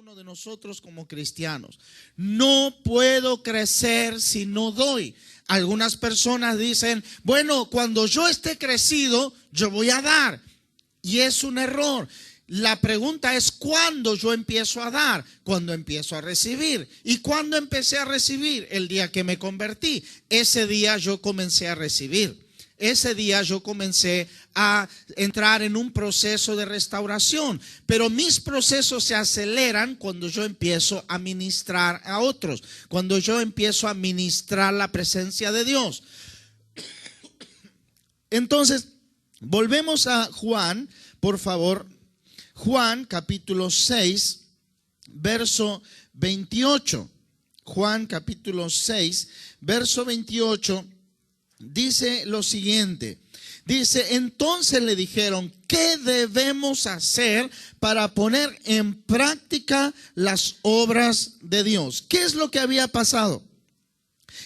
uno de nosotros como cristianos. No puedo crecer si no doy. Algunas personas dicen, bueno, cuando yo esté crecido, yo voy a dar. Y es un error. La pregunta es, ¿cuándo yo empiezo a dar? Cuando empiezo a recibir. ¿Y cuándo empecé a recibir? El día que me convertí. Ese día yo comencé a recibir. Ese día yo comencé a entrar en un proceso de restauración, pero mis procesos se aceleran cuando yo empiezo a ministrar a otros, cuando yo empiezo a ministrar la presencia de Dios. Entonces, volvemos a Juan, por favor. Juan capítulo 6, verso 28. Juan capítulo 6, verso 28. Dice lo siguiente, dice, entonces le dijeron, ¿qué debemos hacer para poner en práctica las obras de Dios? ¿Qué es lo que había pasado?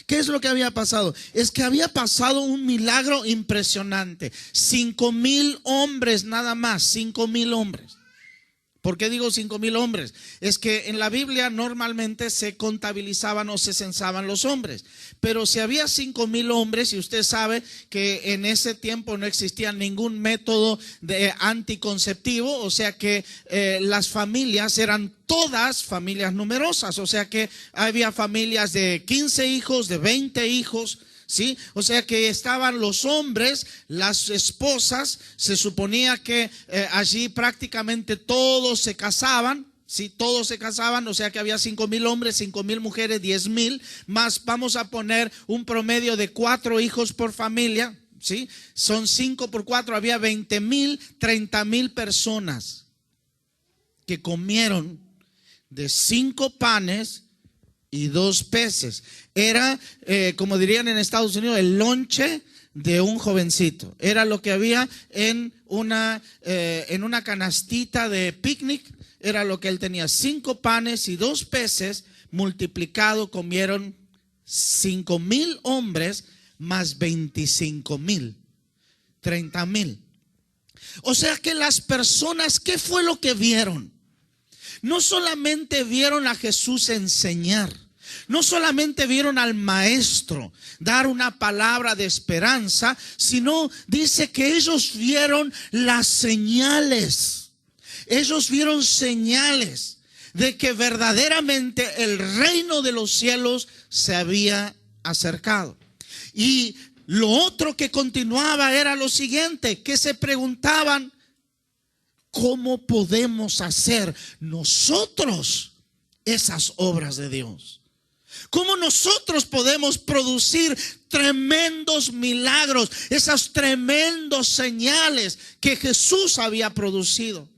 ¿Qué es lo que había pasado? Es que había pasado un milagro impresionante. 5,000 hombres nada más, 5,000 hombres. ¿Por qué digo 5,000 hombres? Es que en la Biblia normalmente se contabilizaban o se censaban los hombres. Pero si había 5,000 hombres, y usted sabe que en ese tiempo no existía ningún método de anticonceptivo, o sea que las familias eran todas familias numerosas. O sea que había familias de 15 hijos, de 20 hijos. ¿Sí? O sea que estaban los hombres, las esposas, se suponía que allí prácticamente todos se casaban, ¿sí? Todos se casaban, o sea que había 5,000 hombres, 5,000 mujeres, 10,000, más vamos a poner un promedio de 4 hijos por familia, ¿sí? Son 5 por 4, había 20,000, 30,000 personas que comieron de 5 panes y 2 peces. Era, como dirían en Estados Unidos, el lonche de un jovencito. Era lo que había en una canastita de picnic. Era lo que él tenía. 5 panes y 2 peces multiplicado. Comieron 5,000 hombres más 25,000, 30,000. O sea que las personas, ¿qué fue lo que vieron? No solamente vieron a Jesús enseñar, no solamente vieron al maestro dar una palabra de esperanza, sino dice que ellos vieron las señales. Ellos vieron señales de que verdaderamente el reino de los cielos se había acercado. Y lo otro que continuaba era lo siguiente, que se preguntaban, ¿cómo podemos hacer nosotros esas obras de Dios? ¿Cómo nosotros podemos producir tremendos milagros, esas tremendas señales que Jesús había producido?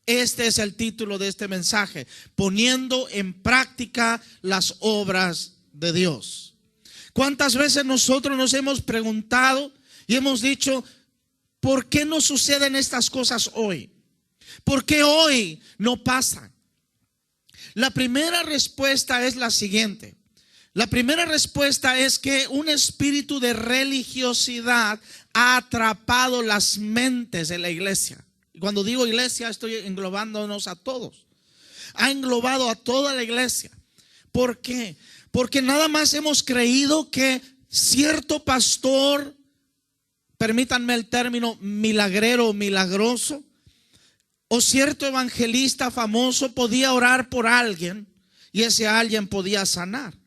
Este es el título de este mensaje: poniendo en práctica las obras de Dios. ¿Cuántas veces nosotros nos hemos preguntado y hemos dicho, ¿por qué no suceden estas cosas hoy? ¿Por qué hoy no pasan? La primera respuesta es la siguiente. La primera respuesta es que un espíritu de religiosidad ha atrapado las mentes de la iglesia. Y cuando digo iglesia, estoy englobándonos a todos. Ha englobado a toda la iglesia. ¿Por qué? Porque nada más hemos creído que cierto pastor, permítanme el término, milagrero o milagroso, o cierto evangelista famoso podía orar por alguien y ese alguien podía sanar.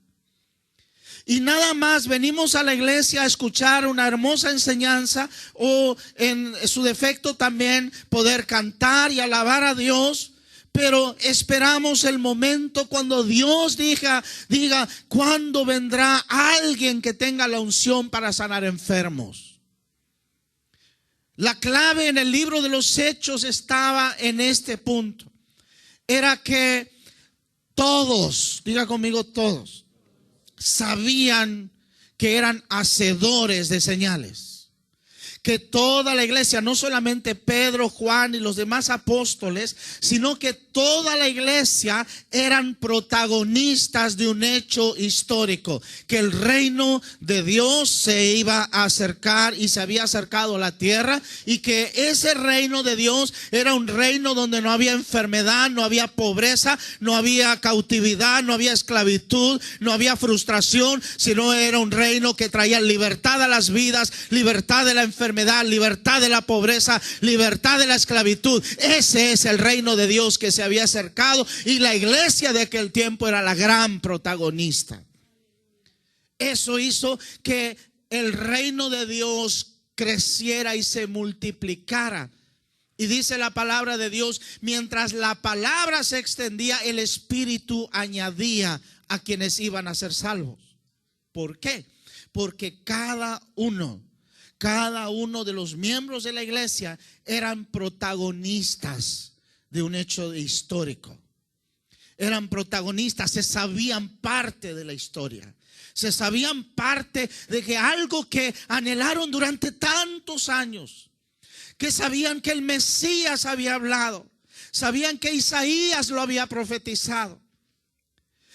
Y nada más venimos a la iglesia a escuchar una hermosa enseñanza, o en su defecto también poder cantar y alabar a Dios, pero esperamos el momento cuando Dios diga, ¿cuándo vendrá alguien que tenga la unción para sanar enfermos? La clave en el libro de los Hechos estaba en este punto. Era que todos, diga conmigo todos, sabían que eran hacedores de señales. que toda la iglesia, no solamente Pedro, Juan y los demás apóstoles, sino que toda la iglesia eran protagonistas de un hecho histórico, que el reino de Dios se iba a acercar y se había acercado a la tierra, y que ese reino de Dios era un reino donde no había enfermedad, no había pobreza, no había cautividad, no había esclavitud, no había frustración, sino era un reino que traía libertad a las vidas, libertad de la enfermedad, libertad de la pobreza, libertad de la esclavitud. Ese es el reino de Dios que se había acercado, y la iglesia de aquel tiempo era la gran protagonista. Eso hizo que el reino de Dios creciera y se multiplicara. Y dice la palabra de Dios, mientras la palabra se extendía, el Espíritu añadía a quienes iban a ser salvos. ¿Por qué? Porque cada uno de los miembros de la iglesia eran protagonistas de un hecho histórico. Eran protagonistas, se sabían parte de la historia. Se sabían parte de que algo que anhelaron durante tantos años, que sabían que el Mesías había hablado, sabían que Isaías lo había profetizado,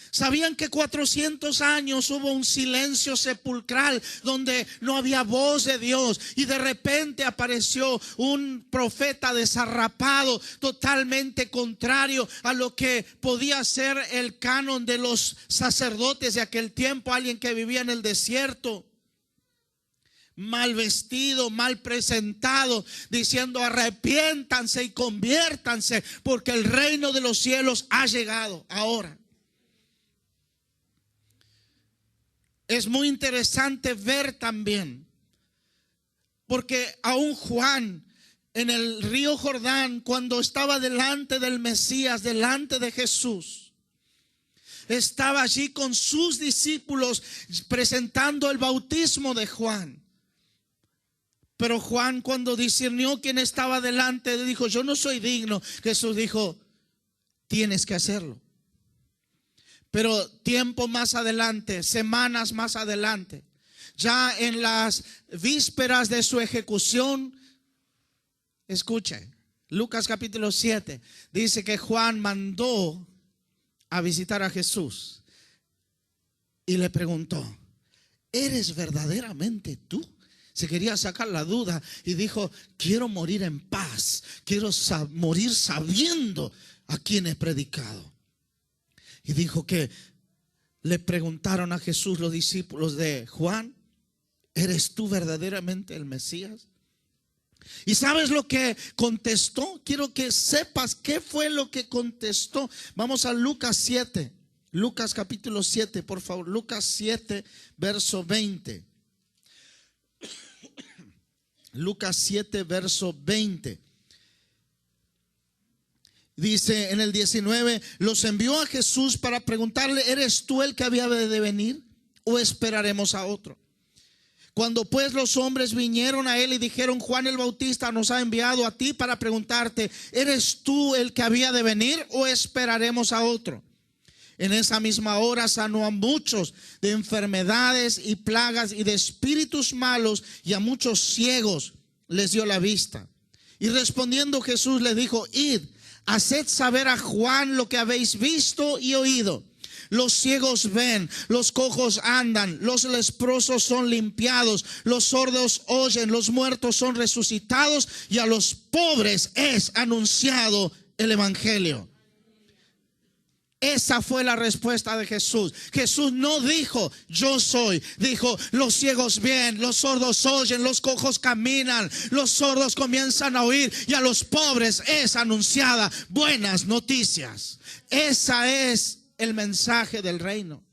sabían que 400 años hubo un silencio sepulcral donde no había voz de Dios, y de repente apareció un profeta desarrapado, totalmente contrario a lo que podía ser el canon de los sacerdotes de aquel tiempo, alguien que vivía en el desierto, mal vestido, mal presentado, diciendo: arrepiéntanse y conviértanse, porque el reino de los cielos ha llegado ahora. Es muy interesante ver también, porque aún Juan en el río Jordán, cuando estaba delante del Mesías, delante de Jesús, estaba allí con sus discípulos presentando el bautismo de Juan. Pero Juan, cuando discernió quién estaba delante, dijo: yo no soy digno. Jesús dijo: tienes que hacerlo. Pero tiempo más adelante, semanas más adelante, ya en las vísperas de su ejecución, escuche, Lucas capítulo 7, dice que Juan mandó a visitar a Jesús y le preguntó: ¿eres verdaderamente tú? Se quería sacar la duda y dijo: quiero morir en paz, quiero morir sabiendo a quién he predicado. Y dijo que le preguntaron a Jesús los discípulos de Juan: ¿eres tú verdaderamente el Mesías? ¿Y sabes lo que contestó? Quiero que sepas qué fue lo que contestó. Vamos a Lucas 7, Lucas capítulo 7, por favor. Lucas 7, verso 20. Lucas 7, verso 20. Dice en el 19: los envió a Jesús para preguntarle: ¿eres tú el que había de venir o esperaremos a otro? Cuando pues los hombres vinieron a él y dijeron: Juan el Bautista nos ha enviado a ti para preguntarte: ¿eres tú el que había de venir o esperaremos a otro? En esa misma hora sanó a muchos de enfermedades y plagas y de espíritus malos, y a muchos ciegos les dio la vista. Y respondiendo Jesús les dijo: id, haced saber a Juan lo que habéis visto y oído. Los ciegos ven, los cojos andan, los leprosos son limpiados, los sordos oyen, los muertos son resucitados, y a los pobres es anunciado el evangelio. Esa fue la respuesta de Jesús. Jesús no dijo: yo soy. Dijo: los ciegos ven, los sordos oyen, los cojos caminan, los sordos comienzan a oír, y a los pobres es anunciada buenas noticias. Esa es el mensaje del reino.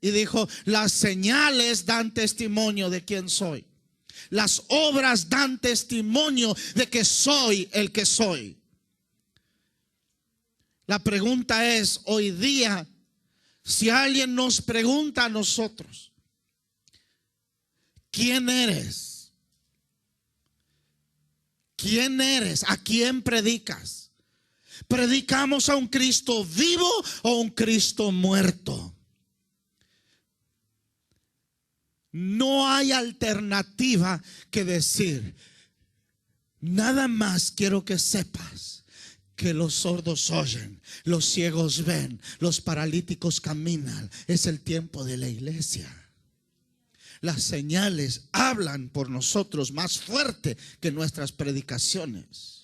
Y dijo: las señales dan testimonio de quién soy. Las obras dan testimonio de que soy el que soy. La pregunta es, hoy día, si alguien nos pregunta a nosotros: ¿quién eres? ¿Quién eres? ¿A quién predicas? ¿Predicamos a un Cristo vivo o un Cristo muerto? No hay alternativa que decir: nada más quiero que sepas que los sordos oyen, los ciegos ven, los paralíticos caminan. Es el tiempo de la iglesia. Las señales hablan por nosotros más fuerte que nuestras predicaciones.